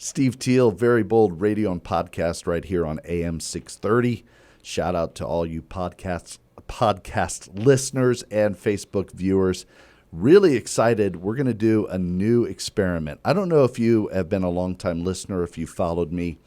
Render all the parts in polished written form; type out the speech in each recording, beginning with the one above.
Steve Teel, Very Bold Radio and Podcast right here on AM 630. Shout out to all you podcast listeners and Facebook viewers. Really excited. We're going to do a new experiment. I don't know if you have been a longtime listener, if you followed me.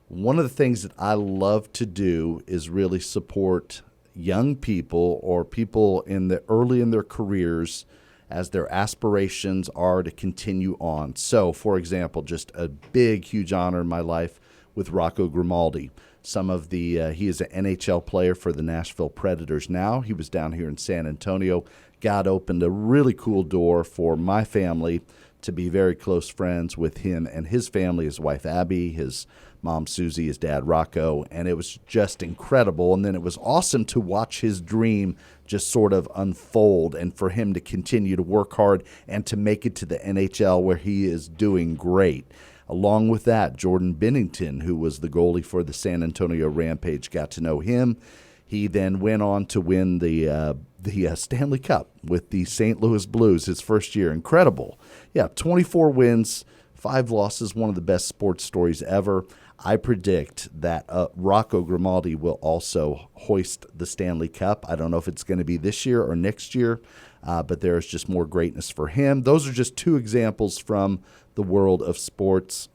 One of the things that I love to do is really support young people or people early in their careers as their aspirations are to continue on. So, for example, just a big, huge honor in my life with Rocco Grimaldi. He is an NHL player for the Nashville Predators now. He was down here in San Antonio. God opened a really cool door for my family to be very close friends with him and his family, his wife Abby, his mom Susie, his dad Rocco, and it was just incredible. And then it was awesome to watch his dream just sort of unfold and for him to continue to work hard and to make it to the NHL where he is doing great. Along with that, Jordan Bennington, who was the goalie for the San Antonio Rampage, got to know him. He then went on to win the Stanley Cup with the St. Louis Blues his first year. Incredible. Yeah, 24 wins, 5 losses, one of the best sports stories ever. I predict that Rocco Grimaldi will also hoist the Stanley Cup. I don't know if it's going to be this year or next year, but there's just more greatness for him. Those are just 2 examples from the world of sports.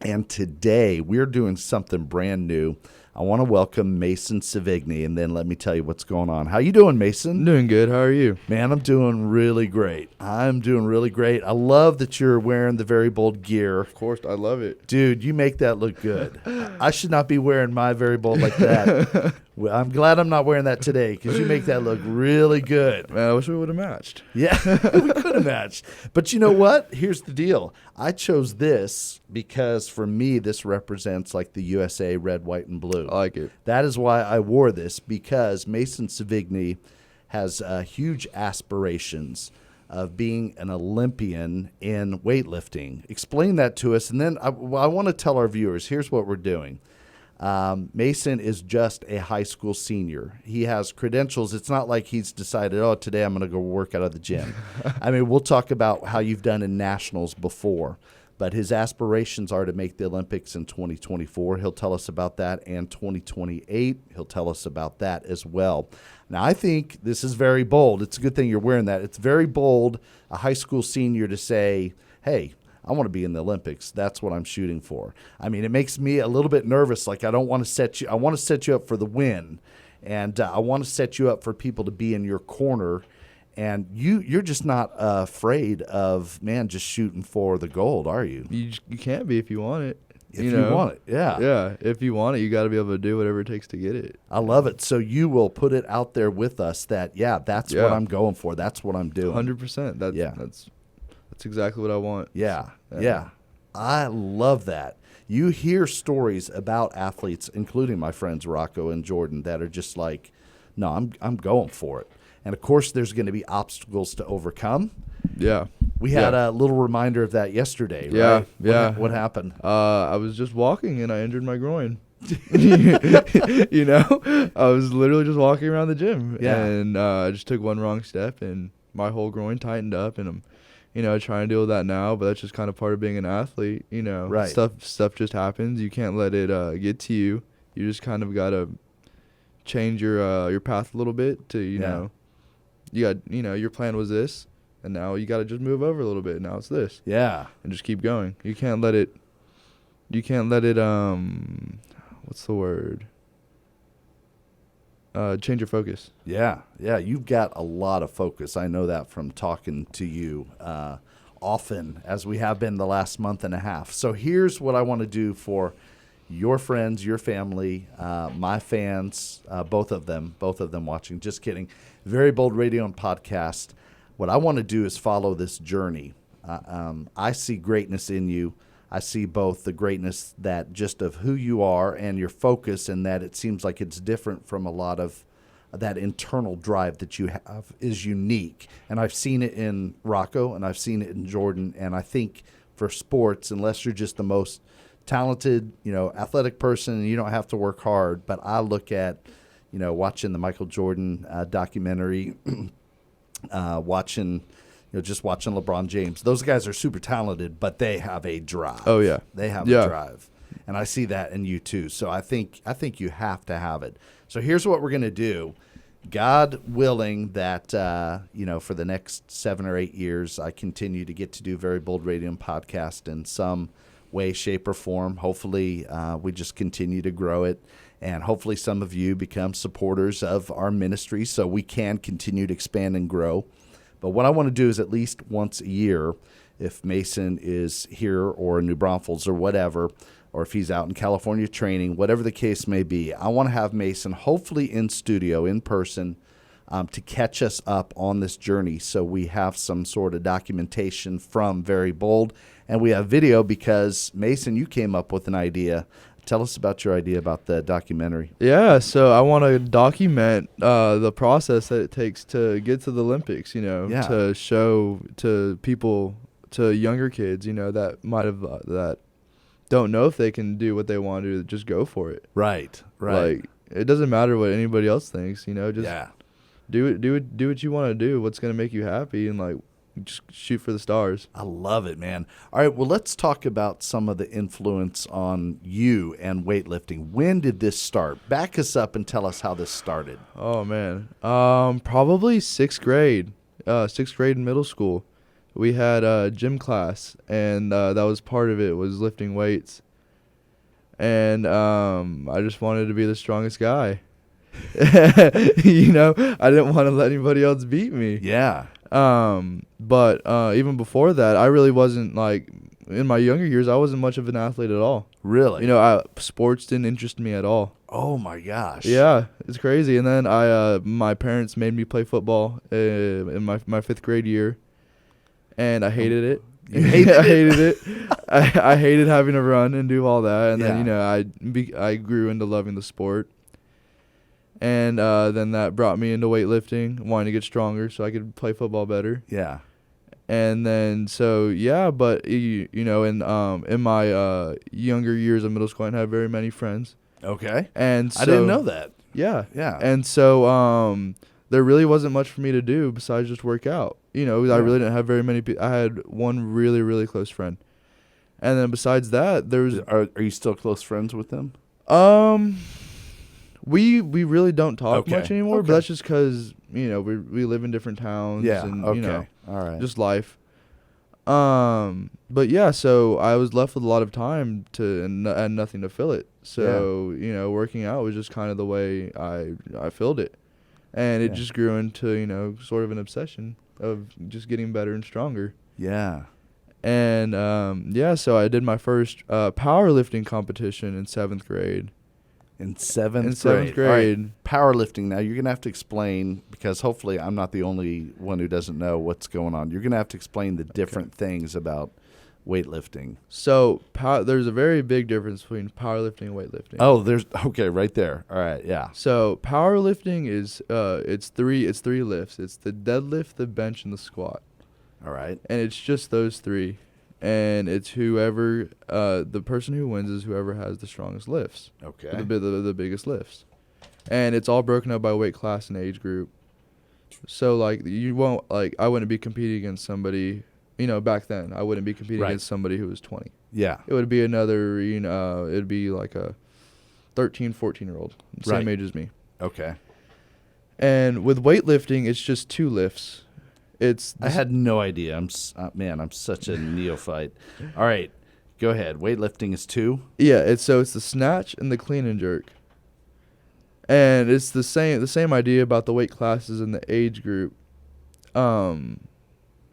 And today we're doing something brand new. I want to welcome Mason Sevigny, and then let me tell you what's going on. How you doing, Mason? Doing good. How are you? Man, I'm doing really great. I love that you're wearing the Very Bold gear. Of course, I love it. Dude, you make that look good. I should not be wearing my Very Bold like that. Well, I'm glad I'm not wearing that today because you make that look really good. Man, I wish we would have matched. Yeah, we could have matched. But you know what? Here's the deal. I chose this because for me, this represents like the USA red, white, and blue. I like it. That is why I wore this, because Mason Sevigny has huge aspirations of being an Olympian in weightlifting. Explain that to us. And then I want to tell our viewers, here's what we're doing. Mason is just a high school senior. He has credentials. It's not like he's decided, today I'm going to go work out of the gym. I mean, we'll talk about how you've done in nationals before, but his aspirations are to make the Olympics in 2024. He'll tell us about that, and 2028. He'll tell us about that as well. Now, I think this is very bold. It's a good thing you're wearing that. It's very bold, a high school senior to say, hey, I want to be in the Olympics. That's what I'm shooting for. I mean, it makes me a little bit nervous. Like, I want to set you up for the win, and I want to set you up for people to be in your corner. And you're just not afraid of, man, just shooting for the gold, are you? You can't be if you want it. If you want it, yeah. Yeah, if you want it, you got to be able to do whatever it takes to get it. I love it. So you will put it out there with us that, that's what I'm going for. That's what I'm doing. 100%. That's exactly what I want. Yeah. I love that. You hear stories about athletes, including my friends Rocco and Jordan, that are just like, no, I'm going for it. And, of course, there's going to be obstacles to overcome. Yeah. We had a little reminder of that yesterday, right? Yeah. What happened? I was just walking, and I injured my groin. You know? I was literally just walking around the gym. Yeah. And I just took one wrong step, and my whole groin tightened up, and I'm trying to deal with that now, but that's just kind of part of being an athlete, Right. Stuff just happens. You can't let it get to you. You just kind of got to change your path a little bit to, your plan was this, and now you got to just move over a little bit. Now it's this. Yeah. And just keep going. You can't let it, what's the word? Change your focus. Yeah. You've got a lot of focus. I know that from talking to you often, as we have been the last month and a half. So here's what I want to do for your friends, your family, my fans, both of them watching. Just kidding. Very Bold Radio and Podcast. What I want to do is follow this journey. I see greatness in you. I see both the greatness that just of who you are and your focus, and that it seems like it's different from a lot of that internal drive that you have is unique. And I've seen it in Rocco, and I've seen it in Jordan. And I think for sports, unless you're just the most talented, athletic person, and you don't have to work hard. But I look at, watching the Michael Jordan documentary, watching, just watching LeBron James. Those guys are super talented, but they have a drive. Oh, yeah. They have a drive. And I see that in you too. So I think you have to have it. So here's what we're going to do. God willing that, for the next 7 or 8 years, I continue to get to do Very Bold Radio and podcast in some way, shape, or form. Hopefully, we just continue to grow it. And hopefully some of you become supporters of our ministry so we can continue to expand and grow. But what I want to do is at least once a year, if Mason is here or in New Braunfels or whatever, or if he's out in California training, whatever the case may be, I want to have Mason hopefully in studio, in person, to catch us up on this journey so we have some sort of documentation from Very Bold. And we have video because, Mason, you came up with an idea. Tell us about your idea about the documentary. Yeah, so I want to document the process that it takes to get to the Olympics, to show to people, to younger kids, that might have that don't know if they can do what they want to do, just go for it. Right. Like, it doesn't matter what anybody else thinks, just do what you want to do, what's going to make you happy, and just shoot for the stars. I love it, man. All right, well, let's talk about some of the influence on you and weightlifting. When did this start? Back us up and tell us how this started. Oh, man. Probably sixth grade in middle school. We had a gym class, and that was part of it, was lifting weights. And I just wanted to be the strongest guy. I didn't want to let anybody else beat me. Yeah. But even before that, I really wasn't, in my younger years, I wasn't much of an athlete at all. Really? Sports didn't interest me at all. Oh, my gosh. Yeah, it's crazy. And then my parents made me play football in my fifth grade year. And I hated it. You hated it? I hated it. I hated having to run and do all that. And then, I grew into loving the sport. And then that brought me into weightlifting, wanting to get stronger so I could play football better. Yeah. And then, but, in my younger years of middle school, I didn't have very many friends. Okay. And so, I didn't know that. Yeah. Yeah. And so there really wasn't much for me to do besides just work out. I really didn't have very many people. I had one really, really close friend. And then besides that, there's... Are you still close friends with them? We really don't talk much anymore, but that's just because, we live in different towns. Yeah, And, all right. just life. But yeah, so I was left with a lot of time and nothing to fill it. So, working out was just kind of the way I filled it. And it just grew into, sort of an obsession of just getting better and stronger. Yeah. And, so I did my first powerlifting competition in 7th grade. In seventh grade. All right, powerlifting. Now, you're going to have to explain, because hopefully I'm not the only one who doesn't know what's going on. You're going to have to explain the different things about weightlifting. So there's a very big difference between powerlifting and weightlifting. Oh, right there. All right, yeah. So powerlifting is it's three lifts. It's the deadlift, the bench, and the squat. All right. And it's just those three. And it's whoever, the person who wins is whoever has the strongest lifts. Okay. The biggest lifts. And it's all broken up by weight class and age group. So, I wouldn't be competing against somebody, back then. I wouldn't be competing against somebody who was 20. Yeah. It would be another, it'd be like a 13, 14-year-old, same age as me. Okay. And with weightlifting, it's just 2 lifts. I had no idea. I'm such a neophyte. All right, go ahead. Weightlifting is 2. Yeah, it's the snatch and the clean and jerk, and it's the same idea about the weight classes and the age group. And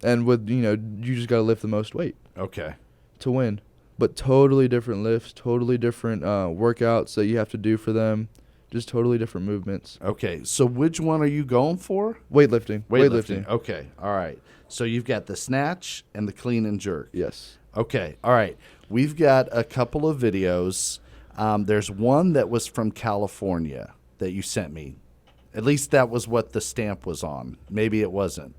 with you just gotta lift the most weight. Okay. To win, but totally different lifts, totally different workouts that you have to do for them. Just totally different movements. Okay, so which one are you going for? Weightlifting. Okay, all right. So you've got the snatch and the clean and jerk. Yes. Okay, all right. We've got a couple of videos. There's one that was from California that you sent me. At least that was what the stamp was on. Maybe it wasn't.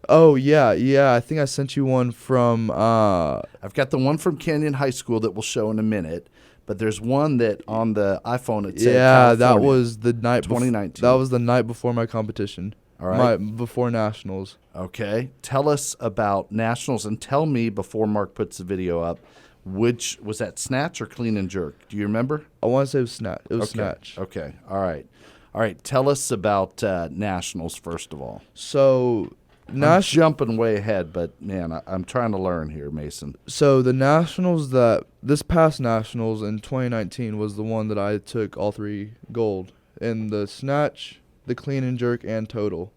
Oh, yeah. I think I sent you one from... I've got the one from Canyon High School that we'll show in a minute. But there's one that on the iPhone it said California, that was the night 2019. That was the night before my competition. All right. Before nationals. Okay. Tell us about nationals, and tell me before Mark puts the video up, which was that snatch or clean and jerk? Do you remember? I want to say it was snatch. It was snatch. Okay. All right. Tell us about nationals first of all. So I'm jumping way ahead, but man, I'm trying to learn here, Mason. So the nationals this past nationals in 2019 was the one that I took all 3 gold in the snatch, the clean and jerk, and total.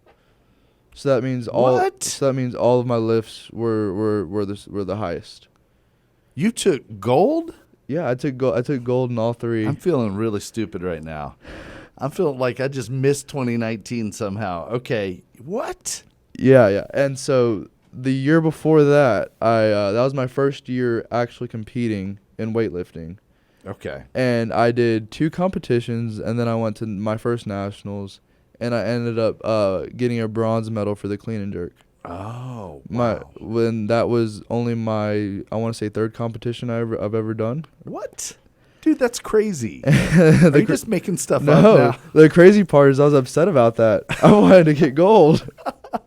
So that means all of my lifts were the highest. You took gold? Yeah, I took gold in all 3. I'm feeling really stupid right now. I'm feeling like I just missed 2019 somehow. Okay, what? Yeah. And so the year before that, that was my first year actually competing in weightlifting. Okay. And I did 2 competitions, and then I went to my first nationals, and I ended up getting a bronze medal for the clean and jerk. Oh, wow. When that was only my, I want to say, 3rd competition I've ever done. What? Dude, that's crazy. Are you just making stuff up now? The crazy part is I was upset about that. I wanted to get gold,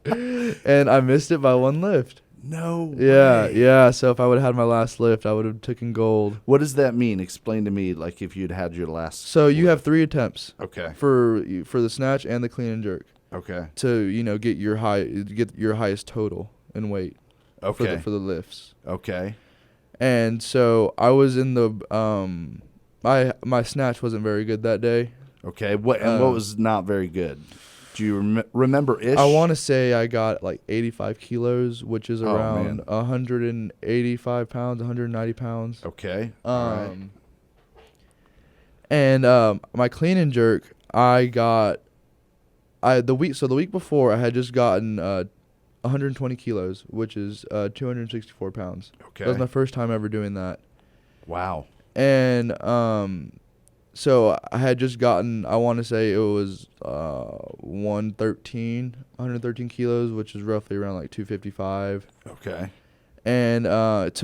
and I missed it by 1 lift. No way. Yeah. So if I would have had my last lift, I would have taken gold. What does that mean? Explain to me, like if you'd had your last. So you have 3 attempts. Okay. For the snatch and the clean and jerk. Okay. To get your highest total in weight. Okay. For the lifts. Okay. And so I was in the my snatch wasn't very good that day. Okay. What was not very good? Do you remember ish? I want to say I got like 85 kilos, which is around 185 pounds, 190 pounds. Okay. All right. And my clean and jerk, the week before I had just gotten 120 kilos, which is 264 pounds. Okay. That was my first time ever doing that. Wow. And so I had just gotten, I want to say it was 113 kilos, which is roughly around like 255. Okay. And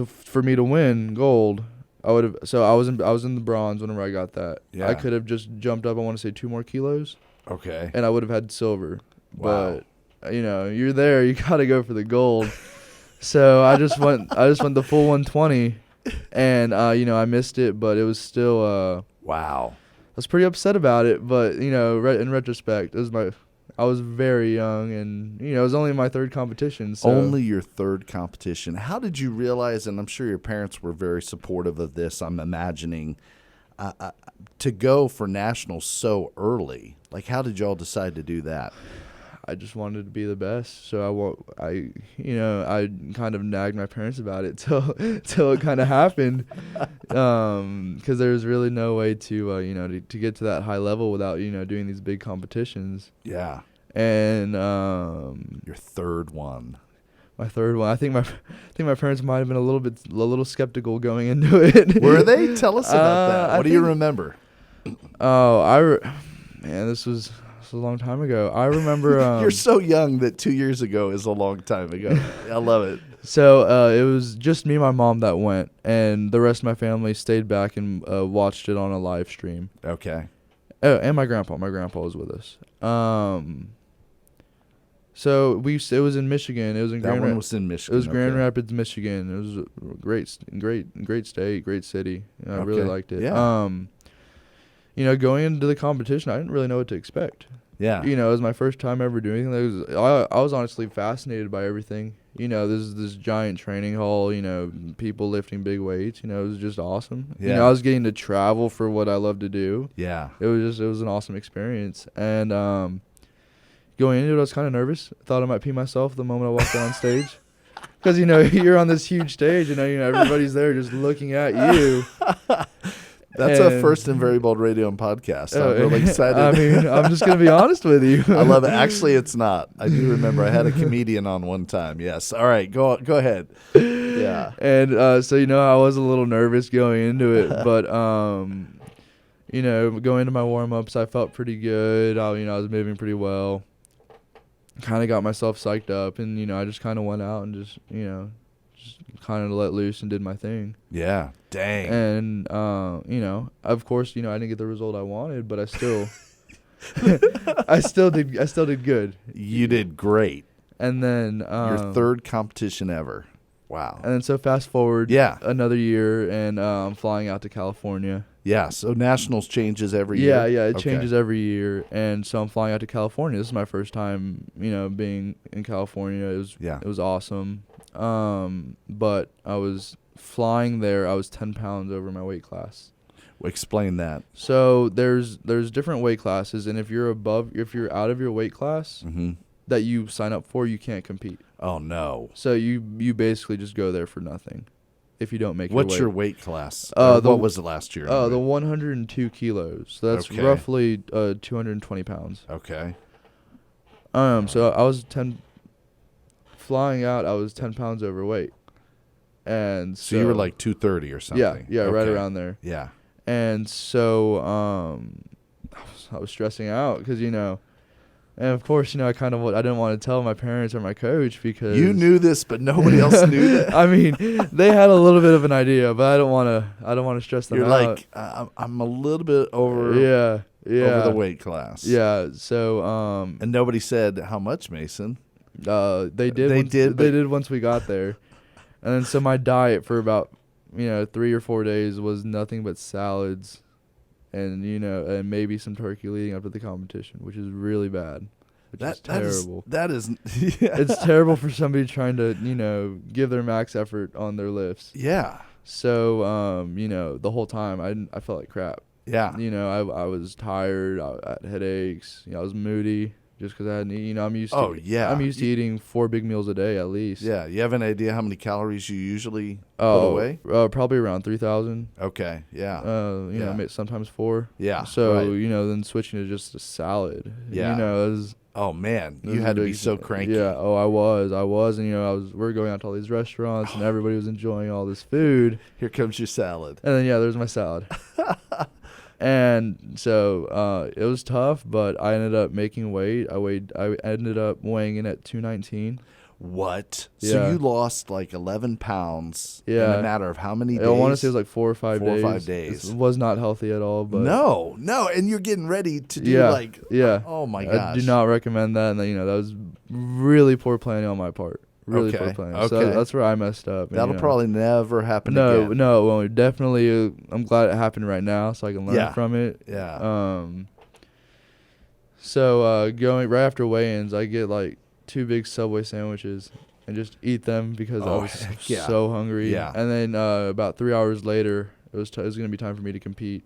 for me to win gold, I would have. So I was in the bronze whenever I got that. Yeah. I could have just jumped up, I want to say 2 more kilos. Okay. And I would have had silver. Wow. But you're there, you got to go for the gold. So I just went the full 120, and I missed it, but it was still wow. I was pretty upset about it, but in retrospect, I was very young, and it was only my 3rd competition. So. Only your 3rd competition. How did you realize? And I'm sure your parents were very supportive of this. I'm imagining to go for nationals so early. Like, how did y'all decide to do that? I just wanted to be the best, so I kind of nagged my parents about it till it kind of happened, because there was really no way to get to that high level without doing these big competitions. Yeah. And your 3rd one. My 3rd one. I think my parents might have been a little skeptical going into it. Were they? Tell us about that. What do you remember? Oh, man, this was a long time ago. I remember. You're so young that 2 years ago is a long time ago. I love it. So it was just me and my mom that went, and the rest of my family stayed back and watched it on a live stream. Okay. Oh, and my grandpa. My grandpa was with us. So it was in Michigan. It was in That one was in Michigan. It was Grand Rapids, Michigan. It was a great state, great city. I really liked it. Yeah. Going into the competition, I didn't really know what to expect. Yeah. It was my first time ever doing anything. I was honestly fascinated by everything. This giant training hall, people lifting big weights, it was just awesome. Yeah. I was getting to travel for what I love to do. Yeah. It was an awesome experience. And going into it, I was kind of nervous. I thought I might pee myself the moment I walked out on stage. Because, you're on this huge stage, and everybody's there just looking at you. That's a first and very bold radio and podcast. I'm really excited. I mean, I'm just going to be honest with you. I love it. Actually, it's not. I do remember I had a comedian on one time. Yes. All right. Go ahead. Yeah. And so, I was a little nervous going into it. But, going into my warm-ups, I felt pretty good. I was moving pretty well. Kind of got myself psyched up. And, I just kind of went out and just kind of let loose and did my thing. Yeah. Dang. And, of course, I didn't get the result I wanted, but I still I still did good. You did great. And then Your third competition ever. Wow. And then so fast forward another year, and I'm flying out to California. Yeah, so nationals changes every year? Yeah, it changes every year. And so I'm flying out to California. This is my first time, being in California. It was awesome. But I was flying there. I was 10 pounds over my weight class. Explain that. So there's different weight classes, and if you're out of your weight class that you sign up for, you can't compete. Oh no. So you basically just go there for nothing if you don't make your weight. What's your weight class? What was it last year? The 102 kilos. So that's roughly 220 pounds. Okay. So I was flying out, I was 10 pounds overweight. And so you were like 230 or something. Yeah, right around there. Yeah. And so I was stressing out because, and of course, I didn't want to tell my parents or my coach because you knew this, but nobody else knew that. I mean, they had a little bit of an idea, but I don't want to stress them out. You're like, I'm a little bit over. Over the weight class. Yeah. So and nobody said how much, Mason. They did once we got there, and then so my diet for about 3 or 4 days was nothing but salads. And and maybe some turkey leading up to the competition, which is really bad. That's terrible. That is It's terrible for somebody trying to, give their max effort on their lifts. Yeah. So, the whole time I felt like crap. Yeah. I was tired. I had headaches. I was moody just because I hadn't eaten. I'm used to eating 4 big meals a day at least. Yeah. You have an idea how many calories you usually put away? Probably around 3,000. Okay. Yeah. Sometimes 4. Yeah. So, then switching to just a salad. Yeah. Oh man, you had to be so cranky. Yeah. Oh, I was, and we're going out to all these restaurants, and everybody was enjoying all this food. Here comes your salad. And then there's my salad. And so it was tough, but I ended up making weight. I ended up weighing in at 219. What? Yeah. So you lost like 11 pounds in a matter of how many days? I want to say it was like 4 or 5 days. 4 or 5 days. It was not healthy at all. But No, and you're getting ready to do oh my gosh. I do not recommend that. And that was really poor planning on my part. Really poor planning. Okay. So that's where I messed up. That'll probably never happen again. No, well, definitely. I'm glad it happened right now so I can learn from it. Yeah. So going right after weigh-ins, I get like 2 big Subway sandwiches and just eat them because I was so hungry. Yeah. And then about 3 hours later, it was going to be time for me to compete.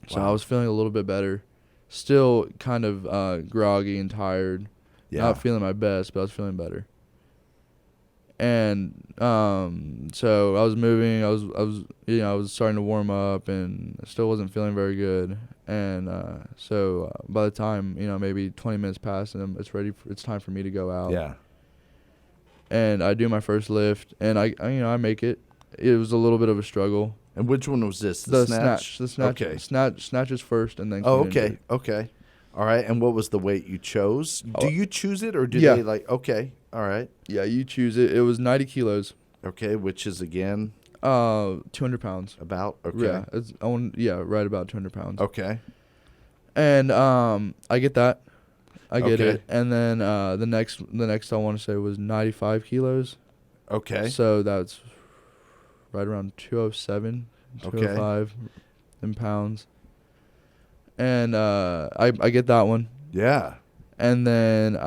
So I was feeling a little bit better. Still kind of groggy and tired. Yeah. Not feeling my best, but I was feeling better. And so I was moving. I was starting to warm up, and I still wasn't feeling very good. And so by the time maybe 20 minutes passed, and it's time for me to go out. Yeah. And I do my first lift, and I make it. It was a little bit of a struggle. And which one was this? The snatch. The snatch. Okay. Snatches first, and then. Oh, okay. Okay. All right. And what was the weight you chose? Do you choose it, or do they like? Okay. All right. Yeah, you choose it. It was 90 kilos. Okay, which is again 200 pounds. About okay. Yeah, right about 200 pounds. Okay. And I get that. I get it. And then the next I want to say was 95 kilos. Okay. So that's right around 207, 205 in pounds. And I get that one. Yeah. And then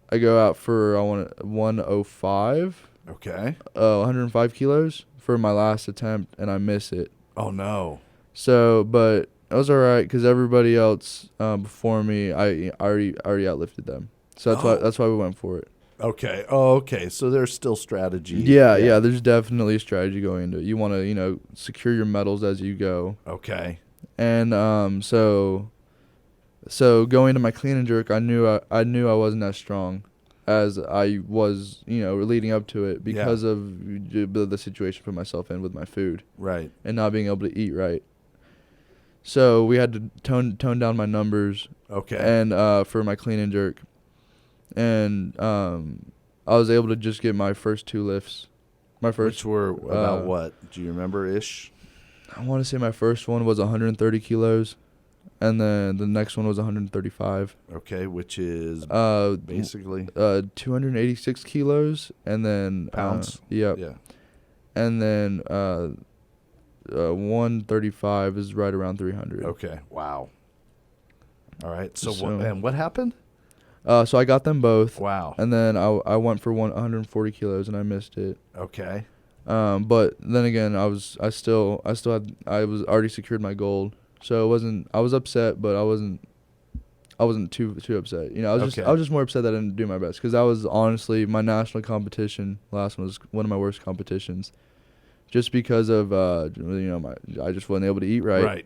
I go out for 105. Okay. 105 kilos for my last attempt, and I miss it. Oh no. So, but I was all right because everybody else before me, I already outlifted them. So that's why we went for it. Okay. Oh, okay. So there's still strategy. Yeah. There's definitely a strategy going into it. You want to secure your medals as you go. Okay. And So going to my clean and jerk, I knew I wasn't as strong as I was, leading up to it because of the situation I put myself in with my food. Right. And not being able to eat right. So we had to tone down my numbers. Okay. And for my clean and jerk. And I was able to just get my first 2 lifts. Which were about what? Do you remember ish? I want to say my first one was 130 kilos, and then the next one was 135. Okay, which is basically 286 kilos, and then pounds. Yep. Yeah. And then 135 is right around 300. Okay. Wow. All right. So what happened? So I got them both. Wow. And then I went for 140 kilos and I missed it. Okay. But then again, I was already secured my gold, so I was upset, but I wasn't too upset. You know, I was just more upset that I didn't do my best, because that was honestly my national competition. Last one was one of my worst competitions, just because of I just wasn't able to eat right. Right.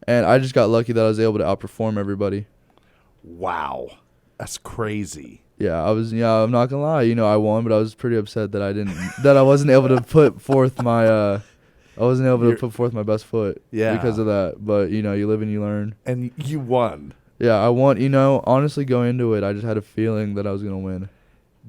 And I just got lucky that I was able to outperform everybody. Wow. That's crazy. Yeah, I'm not gonna lie. You know, I won, but I was pretty upset that I wasn't able to put forth my put forth my best foot. Yeah. Because of that. But you know, you live and you learn. And you won. Yeah, I won. You know, honestly, going into it, I just had a feeling that I was gonna win.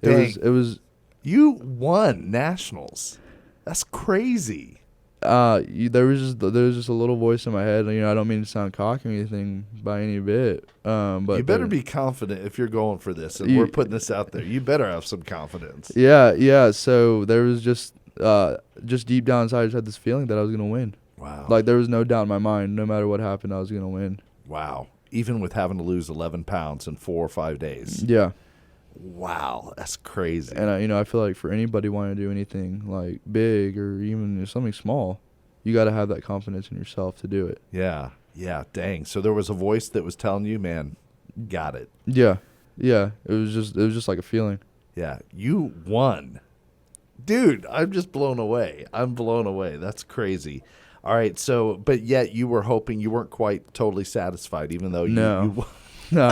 Dang. It was. You won nationals. That's crazy. There was just a little voice in my head. You know, I don't mean to sound cocky or anything by any bit. But you better be confident if you're going for this, and we're putting this out there. You better have some confidence. Yeah. So there was just deep down inside, I just had this feeling that I was gonna win. Wow. Like there was no doubt in my mind. No matter what happened, I was gonna win. Wow. Even with having to lose 11 pounds in 4 or 5 days. Yeah. Wow, that's crazy. And I feel like for anybody wanting to do anything like big or even something small, you got to have that confidence in yourself to do it. Yeah. Dang. So there was a voice that was telling you, man, got it. Yeah. It was just like a feeling. Yeah. You won, dude. I'm just blown away. That's crazy. All right. So, but yet you were hoping, you weren't quite totally satisfied, even though you won. No,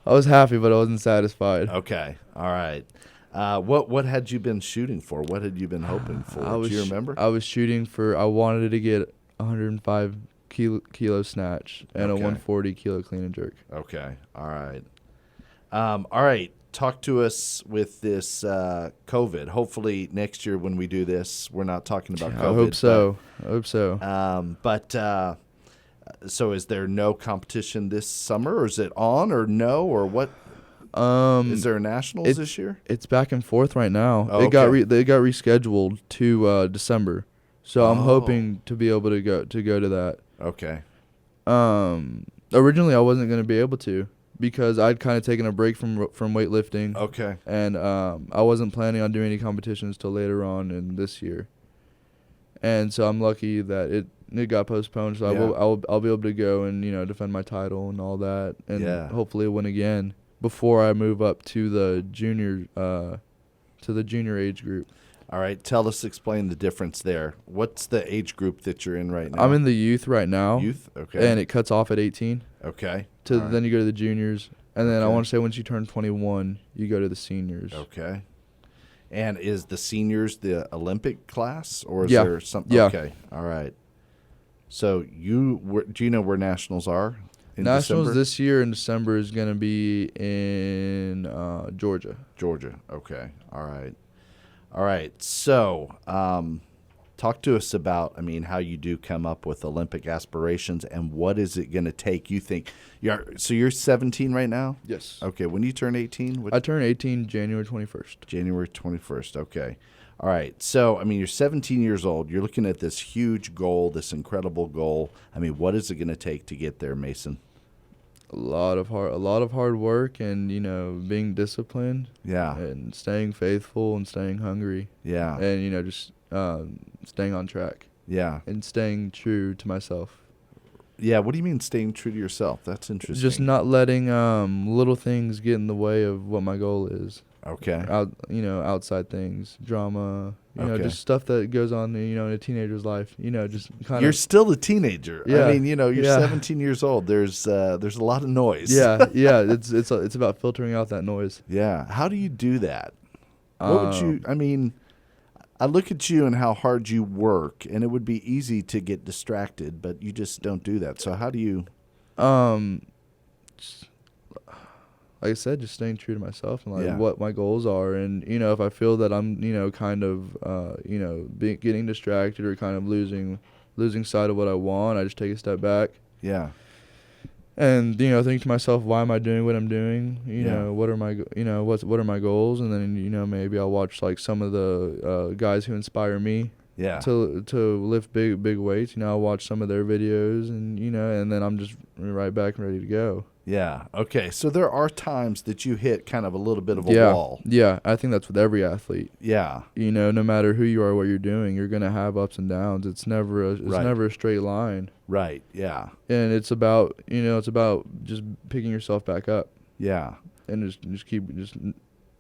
I was happy, but I wasn't satisfied. Okay. All right. What had you been shooting for? What had you been hoping for? Do you remember? I was shooting for, I wanted to get 105 kilo snatch and a 140 kilo clean and jerk. Okay. All right. All right. Talk to us with this COVID. Hopefully next year when we do this, we're not talking about COVID. I hope so. So is there no competition this summer, or is it on, or no, or what? Is there a nationals this year? It's back and forth right now. Oh, They got rescheduled to December, so I'm hoping to be able to go to that. Okay. Originally I wasn't going to be able to, because I'd kind of taken a break from weightlifting. Okay. And I wasn't planning on doing any competitions till later on in this year. And so I'm lucky that it got postponed, so I'll be able to go and defend my title and all that, and hopefully win again before I move up to the junior age group. All right, explain the difference there. What's the age group that you're in right now? I'm in the youth right now. Youth, okay. And it cuts off at 18. Okay. Then you go to the juniors, and then I want to say once you turn 21, you go to the seniors. Okay. And is the seniors the Olympic class, or is there something? Yeah. Okay. All right. So do you know where nationals are in Nationals December? this year in December is going to be in Georgia. Georgia. Okay. All right. So talk to us about, how you do come up with Olympic aspirations, and what is it going to take, you think? So you're 17 right now? Yes. Okay. When you turn 18? I turn 18 January 21st. January 21st. Okay. All right. So, you're 17 years old. You're looking at this huge goal, this incredible goal. What is it going to take to get there, Mason? A lot of hard work, and being disciplined. Yeah. And staying faithful and staying hungry. Yeah. And just staying on track. Yeah. And staying true to myself. Yeah. What do you mean staying true to yourself? That's interesting. Just not letting little things get in the way of what my goal is. Okay. Outside things, drama, just stuff that goes on, in a teenager's life, just kind of. You're still a teenager. Yeah. You're 17 years old. There's a lot of noise. Yeah. It's about filtering out that noise. Yeah. How do you do that? What would you, I look at you and how hard you work, and it would be easy to get distracted, but you just don't do that. So how do you? like I said, just staying true to myself and like Yeah. what my goals are. And, you know, if I feel that I'm, you know, kind of, getting distracted or kind of losing sight of what I want, I just take a step back. Yeah. And, you know, think to myself, why am I doing what I'm doing? You Yeah. know, what are my goals? And then, you know, maybe I'll watch like some of the guys who inspire me Yeah. to lift big weights. You know, I'll watch some of their videos, and, you know, and then I'm just right back and ready to go. Yeah. Okay. So there are times that you hit kind of a little bit of a Yeah. wall. Yeah. I think that's with every athlete. Yeah. You know, no matter who you are, what you're doing, you're going to have ups and downs. It's never a straight line. Right. Yeah. And it's about just picking yourself back up. Yeah. And just keep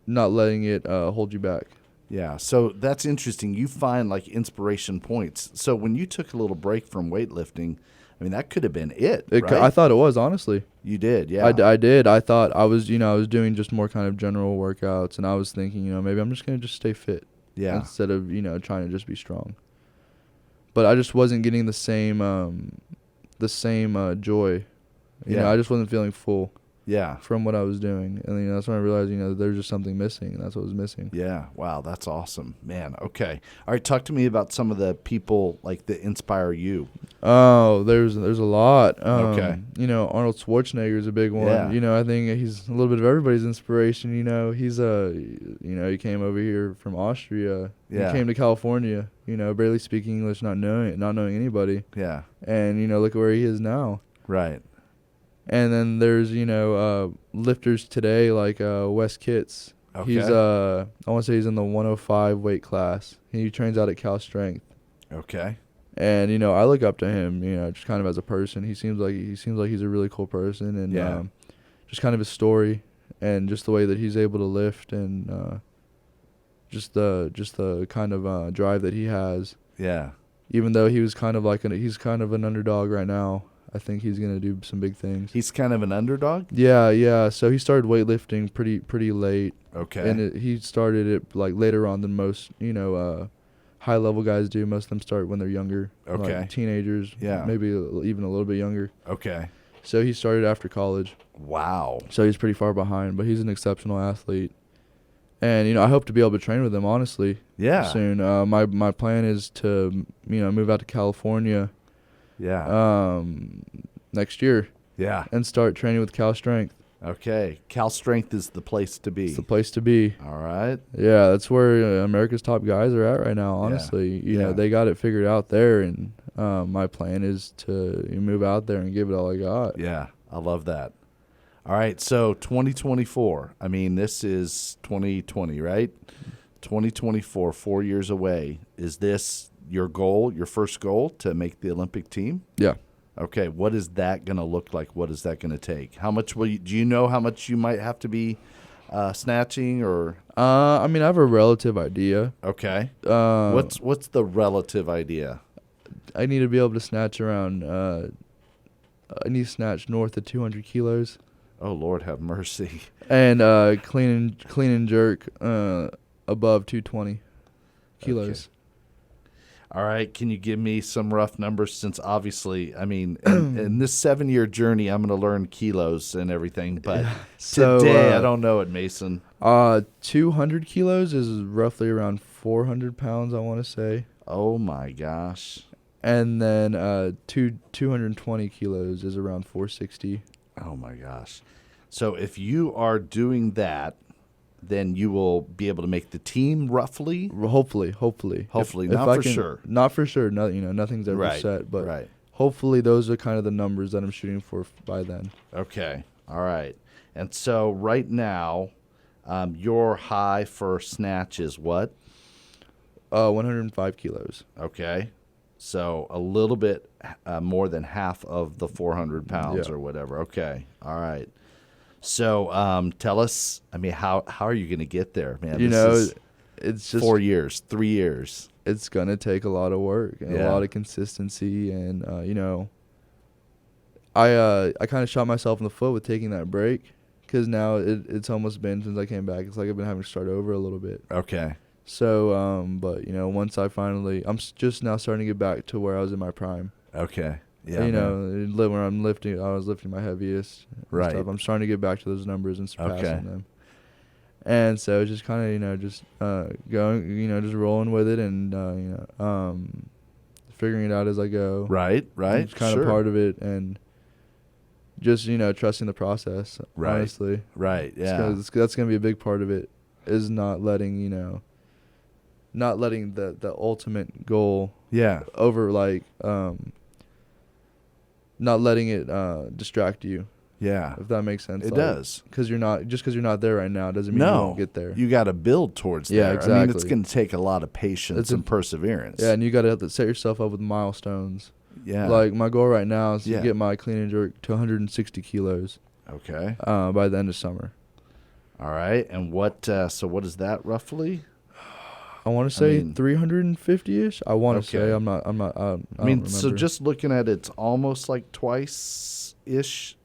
not letting it hold you back. Yeah. So that's interesting. You find like inspiration points. So when you took a little break from weightlifting, I mean, that could have been it, right? I thought it was, honestly. You did, yeah. I did. I thought I was doing just more kind of general workouts, and I was thinking, you know, maybe I'm just going to just stay fit. Yeah. Instead of, you know, trying to just be strong. But I just wasn't getting the same joy. You know, I just wasn't feeling full. Yeah. From what I was doing. And, you know, that's when I realized, you know, there's just something missing, and that's what was missing. Yeah. Wow, that's awesome. Man, okay. All right, talk to me about some of the people, like, that inspire you. Oh, there's a lot. Okay. You know, Arnold Schwarzenegger is a big one. Yeah. You know, I think he's a little bit of everybody's inspiration. You know, he's you know, he came over here from Austria. Yeah. He came to California, you know, barely speaking English, not knowing anybody. Yeah. And, you know, look at where he is now. Right. And then there's, you know, lifters today like Wes Kitts. Okay. He's I want to say he's in the 105 weight class. He trains out at Cal Strength. Okay. And, you know, I look up to him, you know, just kind of as a person. He seems like he's a really cool person, and just kind of his story and just the way that he's able to lift, and just the kind of drive that he has. Yeah. Even though he was kind of like he's kind of an underdog right now. I think he's going to do some big things. He's kind of an underdog? Yeah. So he started weightlifting pretty late. Okay. And he started it like later on than most, you know, high-level guys do. Most of them start when they're younger. Okay. Like teenagers. Yeah. Maybe even a little bit younger. Okay. So he started after college. Wow. So he's pretty far behind, but he's an exceptional athlete. And, you know, I hope to be able to train with him, honestly. Yeah. Soon. My plan is to, you know, move out to California. Yeah. Next year. Yeah. And start training with Cal Strength. Okay. Cal Strength is the place to be. It's the place to be. All right. Yeah, that's where America's top guys are at right now, honestly. You know, they got it figured out there, and my plan is to move out there and give it all I got. Yeah, I love that. All right, so 2024. I mean, this is 2020, right? 2024, 4 years away. Is this your goal, your first goal, to make the Olympic team? Yeah. Okay, what is that going to look like? What is that going to take? How much do you know how much you might have to be snatching, or? I mean, I have a relative idea. Okay. What's the relative idea? I need to be able to snatch around. I need to snatch north of 200 kilos. Oh, Lord have mercy. And clean and jerk above 220 kilos. Okay. All right, can you give me some rough numbers, since obviously, I mean, in this 7-year journey, I'm going to learn kilos and everything, but today I don't know it, Mason. 200 kilos is roughly around 400 pounds, I want to say. Oh, my gosh. And then 220 kilos is around 460. Oh, my gosh. So if you are doing that, then you will be able to make the team roughly? Hopefully. Not for sure. Not for sure. No, you know, nothing's ever set, but hopefully those are kind of the numbers that I'm shooting for by then. Okay. All right. And so right now, your high for snatch is what? 105 kilos. Okay. So a little bit more than half of the 400 pounds or whatever. Okay. All right. So tell us, I mean, how are you going to get there, man? You know, it's just 4 years, 3 years. It's going to take a lot of work and a lot of consistency. And, you know, I kind of shot myself in the foot with taking that break, because now it's almost been since I came back. It's like I've been having to start over a little bit. Okay. So, but, you know, once I'm just now starting to get back to where I was in my prime. Okay. Yeah, When I'm lifting, I was lifting my heaviest. Right. Stuff. I'm trying to get back to those numbers and surpassing Okay. them. And so it's just kind of, just going, just rolling with it and, figuring it out as I go. Right. It's kind of part of it, and just, trusting the process, Right. honestly. Right, yeah. That's going to be a big part of it, is not letting the ultimate goal over, like, not letting it distract you. Yeah. If that makes sense. It does. Because you're not there right now doesn't mean you won't get there. You got to build towards Yeah, there. exactly. I mean, it's going to take a lot of patience and perseverance. Yeah, and you got to set yourself up with milestones. Yeah. Like, my goal right now is to get my clean and jerk to 160 kilos. Okay. By the end of summer. All right. And what is that roughly? I want to say 350-ish. I want to say. I'm not. I mean, so just looking at it, it's almost like twice-ish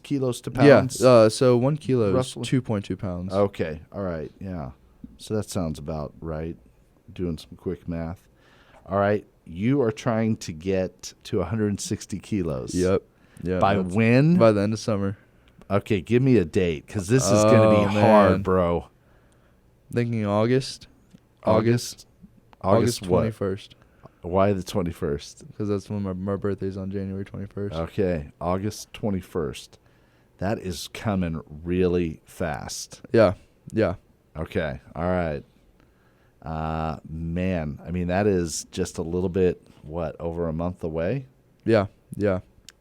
kilos to pounds. Yeah. So 1 kilo roughly? is 2.2 pounds. Okay. All right. Yeah. So that sounds about right. Doing some quick math. All right. You are trying to get to 160 kilos. Yep. Yeah. By when? By the end of summer. Okay. Give me a date, because this is going to be hard, bro. Thinking August. August August what? 21st. Why the 21st? Because that's when my birthday's on January 21st. Okay, August 21st. That is coming really fast. Yeah. Okay, all right. Man, I mean, that is just a little bit, over a month away? Yeah.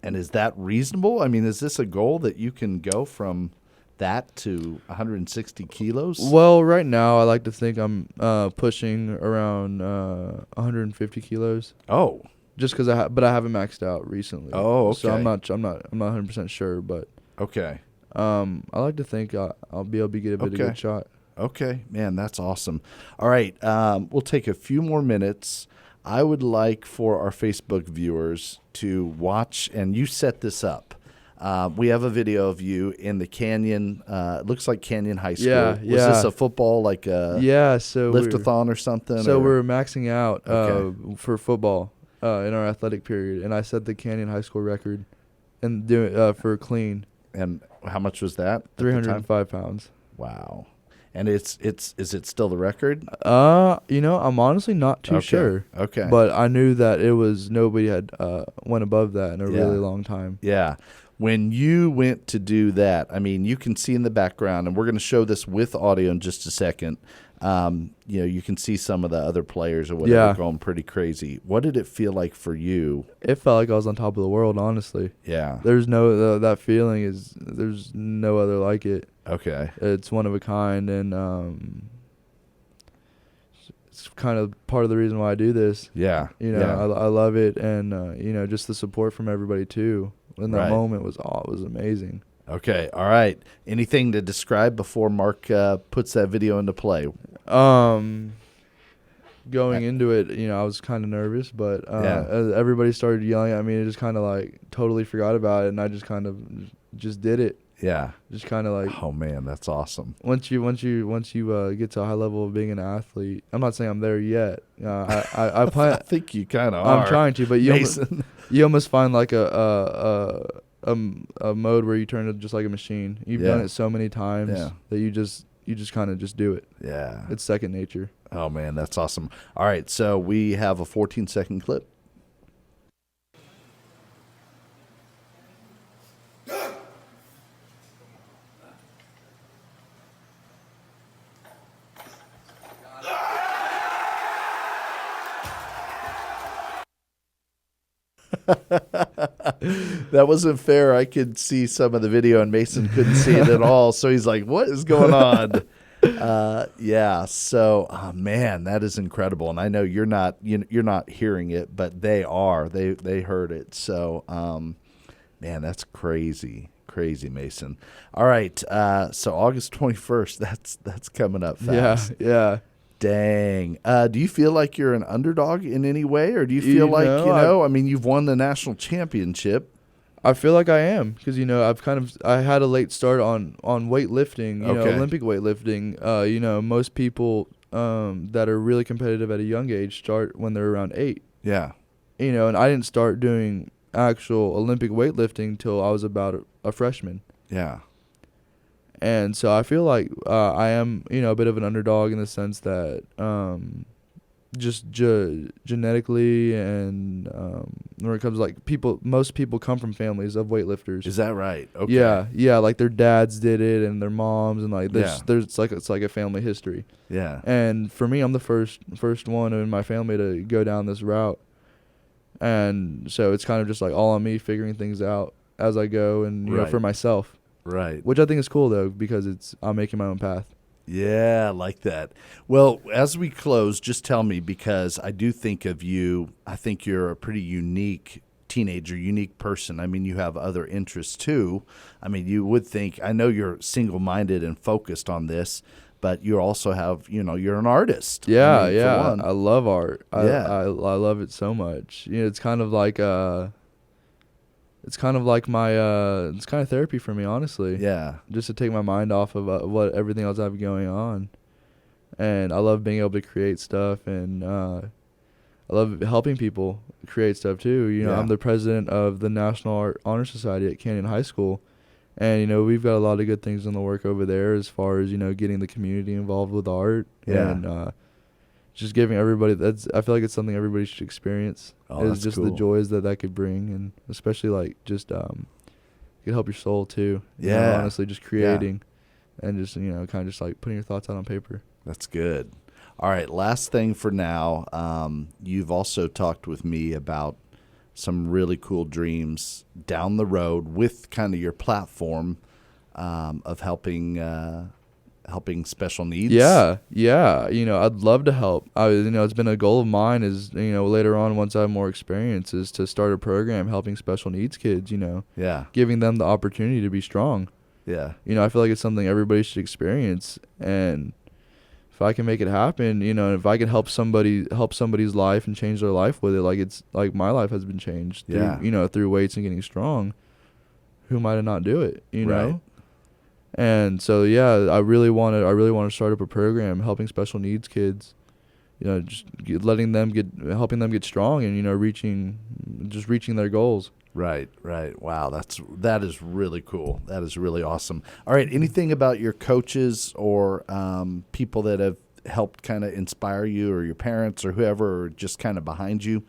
And is that reasonable? I mean, is this a goal that you can go from that to 160 kilos? Well, right now I like to think I'm pushing around 150 kilos. Oh, just because but I haven't maxed out recently. Oh, okay. So I'm not 100% sure, but okay. I like to think I'll be able to get a good shot. Okay, man, that's awesome. All right, we'll take a few more minutes. I would like for our Facebook viewers to watch, and you set this up. We have a video of you in the Canyon. It looks like Canyon High School. Yeah. Was this a football, like a so lift-a-thon or something? So we're maxing out for football in our athletic period, and I set the Canyon High School record and do it for clean. And how much was that? 305 pounds. Wow. And is it still the record? I'm honestly not too sure. Okay. But I knew that nobody had went above that in a really long time. Yeah. When you went to do that, I mean, you can see in the background, and we're going to show this with audio in just a second. You can see some of the other players or whatever going pretty crazy. What did it feel like for you? It felt like I was on top of the world, honestly. Yeah. There's that feeling there's no other like it. Okay. It's one of a kind, and it's kind of part of the reason why I do this. Yeah. I love it, and just the support from everybody too. In that moment was amazing. Okay, all right. Anything to describe before Mark puts that video into play? Going into it, I was kind of nervous, but as everybody started yelling at me, I just kind of like totally forgot about it, and I just kind of just did it. Yeah. Just kind of like. Oh man, that's awesome. Once you get to a high level of being an athlete, I'm not saying I'm there yet. I plan. I think you kind of are. I'm trying to, but Mason. You almost find like a mode where you turn it just like a machine. You've done it so many times that you just kind of just do it. Yeah. It's second nature. Oh man, that's awesome. All right, so we have a 14-second clip. That wasn't fair. I could see some of the video and Mason couldn't see it at all. So he's like, what is going on? So man, that is incredible. And I know you're not hearing it, but they are. They heard it. So man, that's crazy, Mason. All right, so August 21st, that's coming up fast. Yeah. Dang. Do you feel like you're an underdog in any way, or do you feel I mean, you've won the national championship? I feel like I am because I had a late start on weightlifting, Olympic weightlifting. Most people that are really competitive at a young age start when they're around 8. Yeah. And I didn't start doing actual Olympic weightlifting till I was about a freshman. Yeah. And so I feel like I am, a bit of an underdog in the sense that just genetically and when it comes to like most people come from families of weightlifters. Is that right? Okay. Yeah, like their dads did it and their moms and like it's like a family history. Yeah. And for me, I'm the first one in my family to go down this route. And so it's kind of just like all on me figuring things out as I go and you know for myself. Right. Which I think is cool though because I'm making my own path. Yeah, I like that. Well, as we close, just tell me, because I do think of you, I think you're a pretty unique teenager, unique person. I mean, you have other interests too. I mean, you would think, I know you're single-minded and focused on this, but you also have, you're an artist. Yeah, I mean, yeah. I love art. I love it so much. It's kind of like it's kind of therapy for me, honestly. Yeah. Just to take my mind off of everything else I have going on. And I love being able to create stuff, and I love helping people create stuff too. I'm the president of the National Art Honor Society at Canyon High School. And, we've got a lot of good things in the work over there as far as, getting the community involved with art. Yeah. And just giving everybody, I feel like it's something everybody should experience. Oh, is just cool. The joys that could bring, and especially like just it could help your soul too. Yeah. Honestly, just creating and just, kind of just like putting your thoughts out on paper. That's good. All right. Last thing for now. You've also talked with me about some really cool dreams down the road with kind of your platform of helping special needs. Yeah. I'd love to help. It's been a goal of mine is, later on once I have more experience is to start a program helping special needs kids, giving them the opportunity to be strong. Yeah. I feel like it's something everybody should experience. And if I can make it happen, if I can help somebody's life and change their life with it, like it's like my life has been changed through, through weights and getting strong, who might not do it, know? And so, I really want to start up a program helping special needs kids, just helping them get strong and, reaching their goals. Right. Wow. that is really cool. That is really awesome. All right. Anything about your coaches or people that have helped kind of inspire you, or your parents or whoever, or just kind of behind you?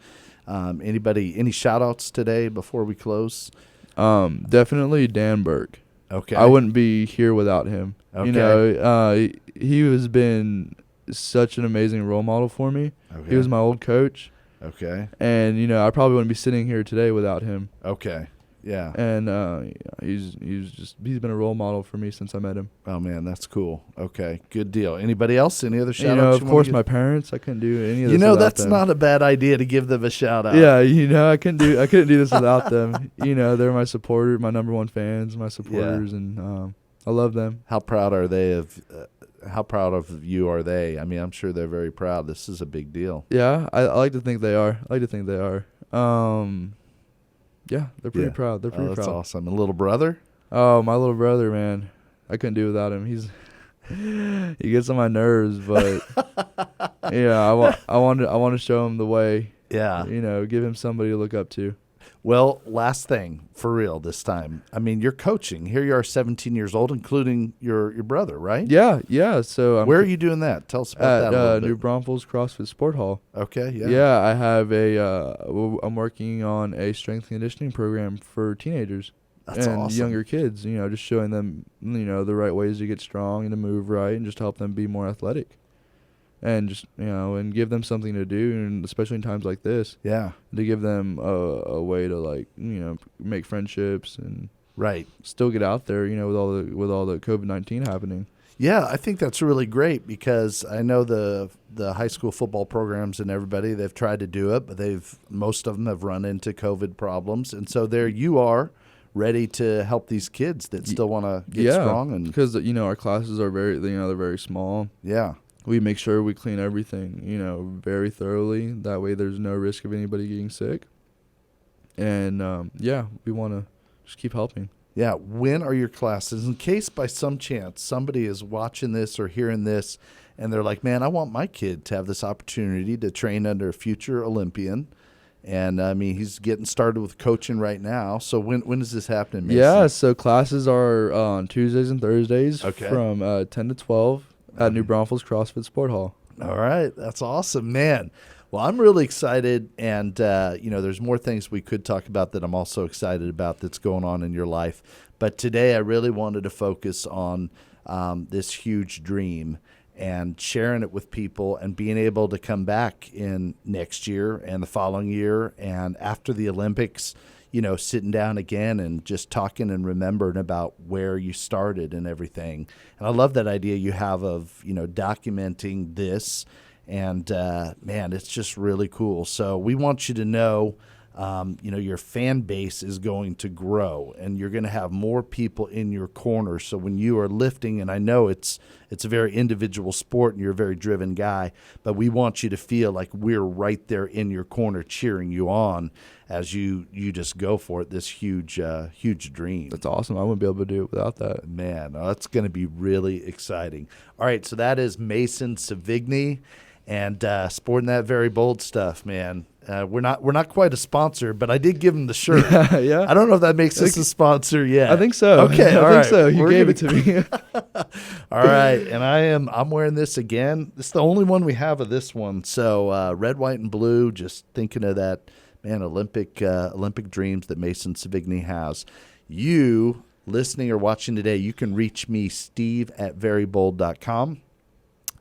Any shout outs today before we close? Definitely Dan Burke. Okay. I wouldn't be here without him. Okay. He has been such an amazing role model for me. Okay. He was my old coach. Okay. And I probably wouldn't be sitting here today without him. Okay. Yeah. And he's been a role model for me since I met him. Oh man, that's cool. Okay, good deal. Anybody else? Any other shout outs? Of course, my parents. I couldn't do any of this. That's them. Not a bad idea to give them a shout out. Yeah, I couldn't do this without them. They're my supporter, my number one fans, my supporters, and I love them. How proud are they of? How proud of you are they? I mean, I'm sure they're very proud. This is a big deal. Yeah, I like to think they are. Yeah, they're pretty proud. They're pretty proud. That's awesome. And little brother? Oh, my little brother, man. I couldn't do without him. He gets on my nerves, but I want to show him the way. Yeah. Give him somebody to look up to. Well, last thing, for real this time. I mean, you're coaching. Here you are, 17 years old, including your brother, right? Yeah. So where are you doing that? Tell us about that a little bit. New Braunfels CrossFit Sport Hall. Okay, yeah. Yeah, I have I'm working on a strength and conditioning program for teenagers. That's and awesome. Younger kids, just showing them, the right ways to get strong and to move right and just help them be more athletic. And just, and give them something to do, and especially in times like this. Yeah. To give them a way to make friendships and still get out there, with all the COVID-19 happening. Yeah, I think that's really great because I know the high school football programs and everybody, they've tried to do it, but most of them have run into COVID problems. And so there you are, ready to help these kids that still want to get strong. And because, our classes are they're very small. Yeah. We make sure we clean everything, very thoroughly. That way there's no risk of anybody getting sick. And, we want to just keep helping. Yeah. When are your classes? In case by some chance somebody is watching this or hearing this and they're like, man, I want my kid to have this opportunity to train under a future Olympian And, I mean, he's getting started with coaching right now. So when is this happening, Mason? Yeah, so classes are on Tuesdays and Thursdays Okay. from 10 to 12 at New Braunfels CrossFit Sport Hall. All right. That's awesome, man. Well, I'm really excited, and, there's more things we could talk about that I'm also excited about that's going on in your life. But today I really wanted to focus on this huge dream and sharing it with people and being able to come back in next year and the following year and after the Olympics, sitting down again and just talking and remembering about where you started and everything. And I love that idea you have of, documenting this. And, man, it's just really cool. So we want you to know, your fan base is going to grow and you're going to have more people in your corner. So when you are lifting, and I know it's a very individual sport and you're a very driven guy, but we want you to feel like we're right there in your corner cheering you on as you just go for it, this huge dream. That's awesome. I wouldn't be able to do it without that. Man, that's going to be really exciting. All right, so that is Mason Sevigny. And sporting that very bold stuff, man. We're not quite a sponsor, but I did give him the shirt. Yeah. I don't know if that makes us a sponsor yet. I think so. Okay, I all think right. so. You gave it to me. All right, and I'm wearing this again. It's the only one we have of this one. So red, white, and blue. Just thinking of that, man. Olympic dreams that Mason Sevigny has. You listening or watching today, you can reach me, steve@verybold.com.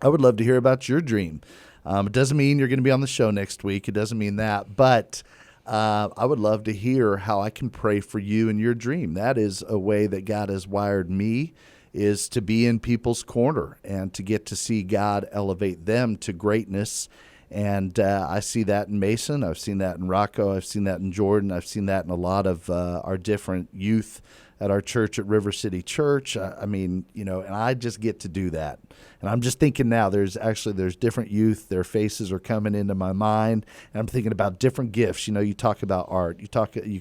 I would love to hear about your dream. It doesn't mean you're going to be on the show next week. It doesn't mean that. But I would love to hear how I can pray for you and your dream. That is a way that God has wired me, is to be in people's corner and to get to see God elevate them to greatness. And I see that in Mason. I've seen that in Rocco. I've seen that in Jordan. I've seen that in a lot of our different youth at our church at River City Church. And I just get to do that. And I'm just thinking now, there's different youth, their faces are coming into my mind, and I'm thinking about different gifts. You talk about art, you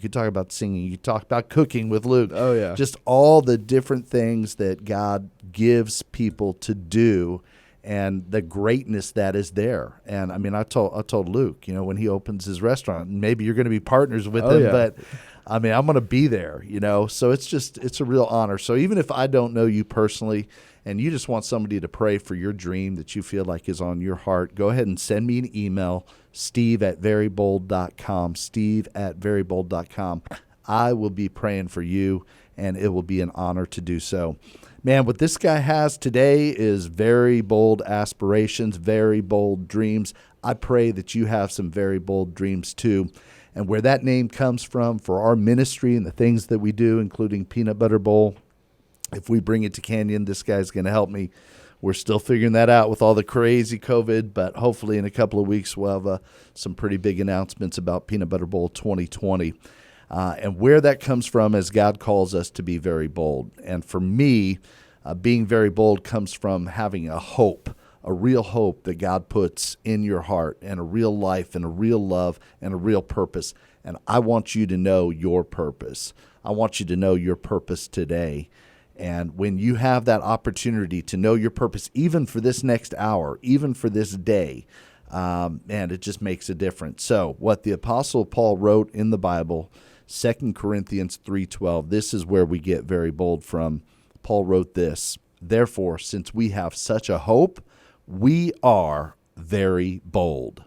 could talk about singing, you talk about cooking with Luke. Oh, yeah. Just all the different things that God gives people to do and the greatness that is there. And I mean, I told Luke, when he opens his restaurant, maybe you're going to be partners with him, yeah. but I mean, I'm going to be there, so it's a real honor. So even if I don't know you personally and you just want somebody to pray for your dream that you feel like is on your heart, go ahead and send me an email, steve@verybold.com, steve@verybold.com. I will be praying for you, and it will be an honor to do so. Man, what this guy has today is very bold aspirations, very bold dreams. I pray that you have some very bold dreams too. And where that name comes from for our ministry and the things that we do, including Peanut Butter Bowl, if we bring it to Canyon, this guy's going to help me. We're still figuring that out with all the crazy COVID, but hopefully in a couple of weeks we'll have some pretty big announcements about Peanut Butter Bowl 2020. And where that comes from is God calls us to be very bold. And for me, being very bold comes from having a hope, a real hope that God puts in your heart, and a real life and a real love and a real purpose. And I want you to know your purpose. I want you to know your purpose today. And when you have that opportunity to know your purpose, even for this next hour, even for this day, man, it just makes a difference. So what the Apostle Paul wrote in the Bible, 2 Corinthians 3:12, this is where we get very bold from. Paul wrote this: "Therefore, since we have such a hope, we are very bold."